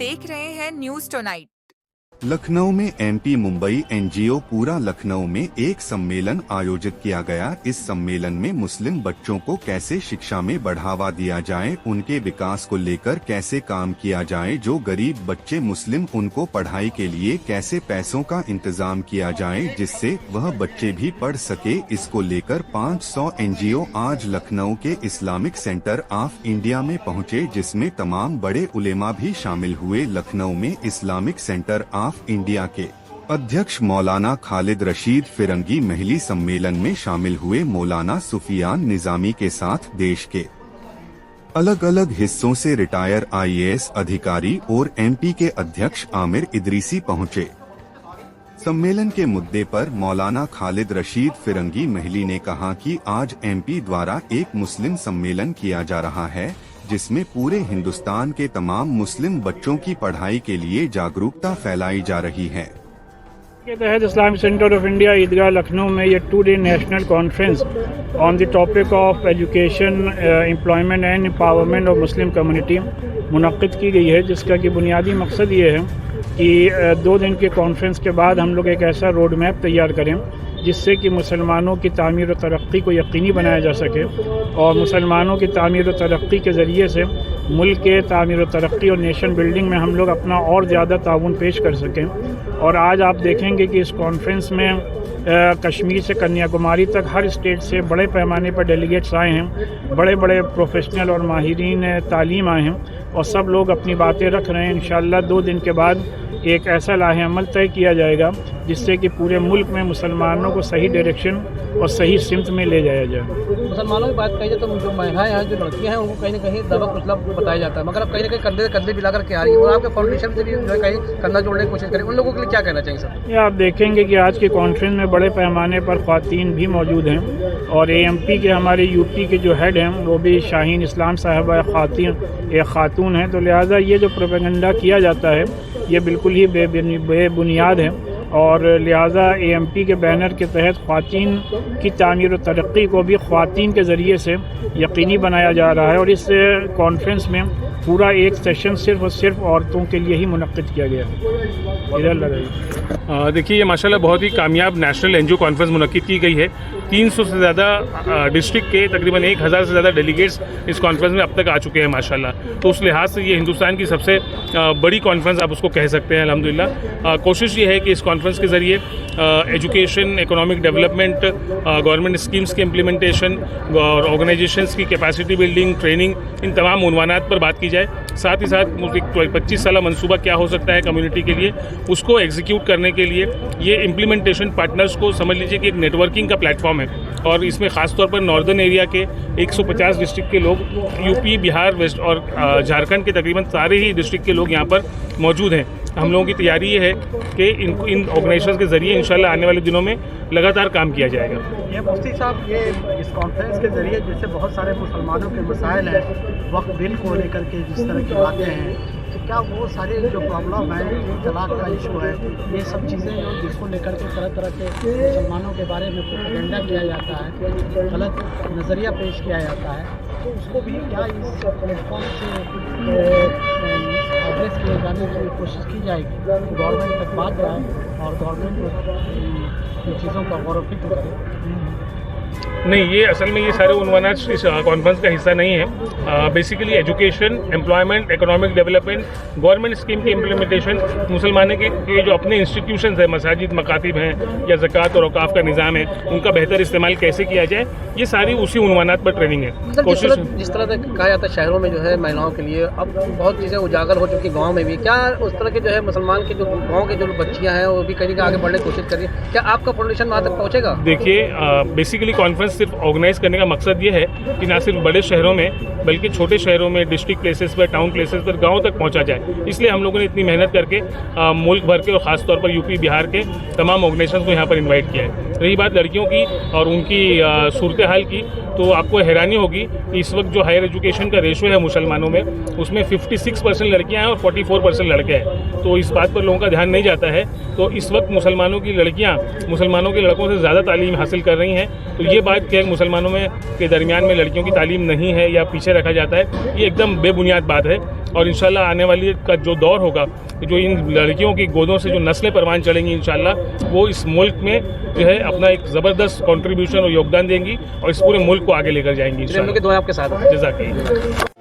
देख रहे हैं न्यूज टुनाइट। लखनऊ में एमपी मुंबई एनजीओ पूरा लखनऊ में एक सम्मेलन आयोजित किया गया। इस सम्मेलन में मुस्लिम बच्चों को कैसे शिक्षा में बढ़ावा दिया जाए, उनके विकास को लेकर कैसे काम किया जाए, जो गरीब बच्चे मुस्लिम उनको पढ़ाई के लिए कैसे पैसों का इंतजाम किया जाए जिससे वह बच्चे भी पढ़ सके। इसको लेकर 500 एनजीओ आज लखनऊ के इस्लामिक सेंटर ऑफ इंडिया में पहुँचे, जिसमें तमाम बड़े उलेमा भी शामिल हुए। लखनऊ में इस्लामिक सेंटर ऑफ इंडिया के अध्यक्ष मौलाना खालिद रशीद फिरंगी महली सम्मेलन में शामिल हुए। मौलाना सुफियान निजामी के साथ देश के अलग अलग हिस्सों से रिटायर आईएएस अधिकारी और एमपी के अध्यक्ष आमिर इदरीसी पहुंचे। सम्मेलन के मुद्दे पर मौलाना खालिद रशीद फिरंगी महली ने कहा कि आज एमपी द्वारा एक मुस्लिम सम्मेलन किया जा रहा है जिसमें पूरे हिंदुस्तान के तमाम मुस्लिम बच्चों की पढ़ाई के लिए जागरूकता फैलाई जा रही है। के तहत Islamic centre of India Idgah Lucknow में ये 2 day national conference on the topic of education, employment and empowerment of Muslim community मुनक्किद की गई है, जिसका कि बुनियादी मकसद ये है कि 2 दिन के कॉन्फ्रेंस के बाद हम लोग एक ऐसा रोड मैप तैयार करें जिससे कि मुसलमानों की तामीर व तरक्की को यकीनी बनाया जा सके और मुसलमानों की तामीर व तरक्की के ज़रिए से मुल्क के तामीर व तरक्की और नेशन बिल्डिंग में हम लोग अपना और ज़्यादा ताउन पेश कर सकें। और आज आप देखेंगे कि इस कॉन्फ्रेंस में कश्मीर से कन्याकुमारी तक हर स्टेट से बड़े पैमाने पर डेलीगेट्स आए हैं, बड़े बड़े प्रोफेशनल और माहिरीन तालीम आए हैं और सब लोग अपनी बातें रख रहे हैं। इंशाअल्लाह 2 दिन के बाद एक ऐसा लाहे अमल तय किया जाएगा जिससे कि पूरे मुल्क में मुसलमानों को सही डायरेक्शन और सही सिमत में ले जाया जाए। मुसलमानों की बात कही जाए तो जो महिलाएं हैं, जो लड़कियां हैं, उनको कहीं ना कहीं दबा कुचला बताया जाता है, मगर अब कहीं ना कहीं कंधे मिला करके आ रही है और आपके फाउंडेशन से भी जो है कहीं कंधा जोड़ने की कोशिश करें, उन लोगों के लिए क्या कहना चाहिए सर? ये आप देखेंगे कि आज के कॉन्फ्रेंस में बड़े पैमाने पर ख़वातीन भी मौजूद हैं और एएमपी के हमारे यूपी के जो हेड हैं वो भी शाहीन इस्लाम साहबा एक खातून हैं, तो लिहाजा ये जो प्रोपेगेंडा किया जाता है ये बिल्कुल ही बेबुनियाद है और लिहाजा एएमपी के बैनर के तहत ख़वातीन की तामीर व तरक्की को भी ख़वातीन के ज़रिए से यकीनी बनाया जा रहा है और इस कॉन्फ्रेंस में पूरा एक सेशन सिर्फ और सिर्फ औरतों के लिए ही मुनक्किद किया गया है। इधर लगाइए। देखिए, ये माशाल्लाह बहुत ही कामयाब नेशनल एनजीओ कॉन्फ्रेंस मुनक्किद की गई है। 300 से ज़्यादा डिस्ट्रिक्ट के तकरीबन 1000 से ज़्यादा डेलीगेट्स इस कॉन्फ्रेंस में अब तक आ चुके हैं माशाल्लाह। तो उस लिहाज से ये हिंदुस्तान की सबसे बड़ी कॉन्फ्रेंस आप उसको कह सकते हैं अल्हम्दुलिल्लाह। कोशिश ये है कि इस कॉन्फ्रेंस के ज़रिए education, economic development, government schemes की इम्प्लीमेंटेशन और ऑर्गेनाइजेशंस की कैपेसिटी बिल्डिंग, ट्रेनिंग, इन तमाम उन्वानात पर बात की जाए। साथ ही साथ 25 साला मनसूबा क्या हो सकता है कम्युनिटी के लिए, उसको एग्जीक्यूट करने के लिए ये इम्प्लीमेंटेशन पार्टनर्स को समझ लीजिए कि एक नेटवर्किंग का प्लेटफॉर्म है और इसमें ख़ास तौर पर नॉर्दर्न एरिया के 150 डिस्ट्रिक्ट के लोग, यूपी, बिहार, वेस्ट और झारखंड के तकरीबन सारे ही डिस्ट्रिक्ट के लोग यहाँ पर मौजूद हैं। हम लोगों की तैयारी ये है कि इन ऑर्गेनाइजेशंस के ज़रिए इंशाल्लाह आने वाले दिनों में लगातार काम किया जाएगा। ये मुफ्ती साहब, ये इस कॉन्फ्रेंस के ज़रिए जैसे बहुत सारे मुसलमानों के मसाइल हैं, वक्फ बिल को लेकर के जिस तरह की बातें हैं, तो क्या वो सारे जो प्रॉब्लम है, तलाक का इशू है, ये सब चीज़ें जिसको लेकर के तरह तरह के मुसलमानों के बारे में प्रोपेगेंडा किया जाता है, गलत नज़रिया पेश किया जाता है, तो उसको भी क्या इस प्लेटफॉर्म से एड्रेस किए जाने की कोशिश की जाएगी, गवर्नमेंट तक बात जाए और गवर्नमेंट इन चीज़ों का गौर फिक्र करे? नहीं, ये असल में ये सारे उन्वानात इस कॉन्फ्रेंस का हिस्सा नहीं है। Basically education, employment, economic development, government scheme की इम्प्लीमेंटेशन, मुसलमानों के जो अपने इंस्टीट्यूशंस हैं, मसाजिद, मकातिब हैं या ज़कात और औकाफ का निज़ाम है, उनका बेहतर इस्तेमाल कैसे किया जाए, ये सारी उसी उन्वानात पर ट्रेनिंग है। कोशिश जिस तरह से कहा जाता है शहरों में जो है महिलाओं के लिए अब बहुत चीज़ें उजागर हो चुकी, गाँव में भी क्या उस तरह के जो है मुसलमान के जो गाँव के जो बच्चियाँ हैं वो भी कहीं आगे बढ़ने की कोशिश कर रही है, क्या आपका फाउंडेशन वहाँ तक पहुँचेगा? देखिए, बेसिकली कॉन्फ्रेंस सिर्फ ऑर्गेनाइज करने का मकसद ये है कि ना सिर्फ बड़े शहरों में बल्कि छोटे शहरों में, डिस्ट्रिक्ट प्लेसेस पर, टाउन प्लेसेस पर, गांव तक पहुंचा जाए। इसलिए हम लोगों ने इतनी मेहनत करके मुल्क भर के और ख़ास तौर पर यूपी, बिहार के तमाम ऑर्गेनाइजेशंस को यहाँ पर इनवाइट किया है। रही बात लड़कियों की और उनकी सूरत हाल की, तो आपको हैरानी होगी कि इस वक्त जो हायर एजुकेशन का रेशो है मुसलमानों में, उसमें 56% लड़कियाँ हैं और 44% लड़के हैं। तो इस बात पर लोगों का ध्यान नहीं जाता है। तो इस वक्त मुसलमानों की लड़कियाँ मुसलमानों के लड़कों से ज़्यादा तालीम हासिल कर रही हैं। तो ये बात कि मुसलमानों में के दरमियान में लड़कियों की तालीम नहीं है या पीछे रखा जाता है, ये एकदम बेबुनियाद बात है। और इंशाल्लाह आने वाली का जो दौर होगा, जो इन लड़कियों की गोदों से जो नस्लें परवान चढ़ेंगी इंशाल्लाह वो इस मुल्क में जो है अपना एक ज़बरदस्त कंट्रीब्यूशन और योगदान देंगी और इस पूरे मुल्क को आगे लेकर जाएंगी इंशाल्लाह। दुआ आपके साथ है। जज़ाकल्लाह।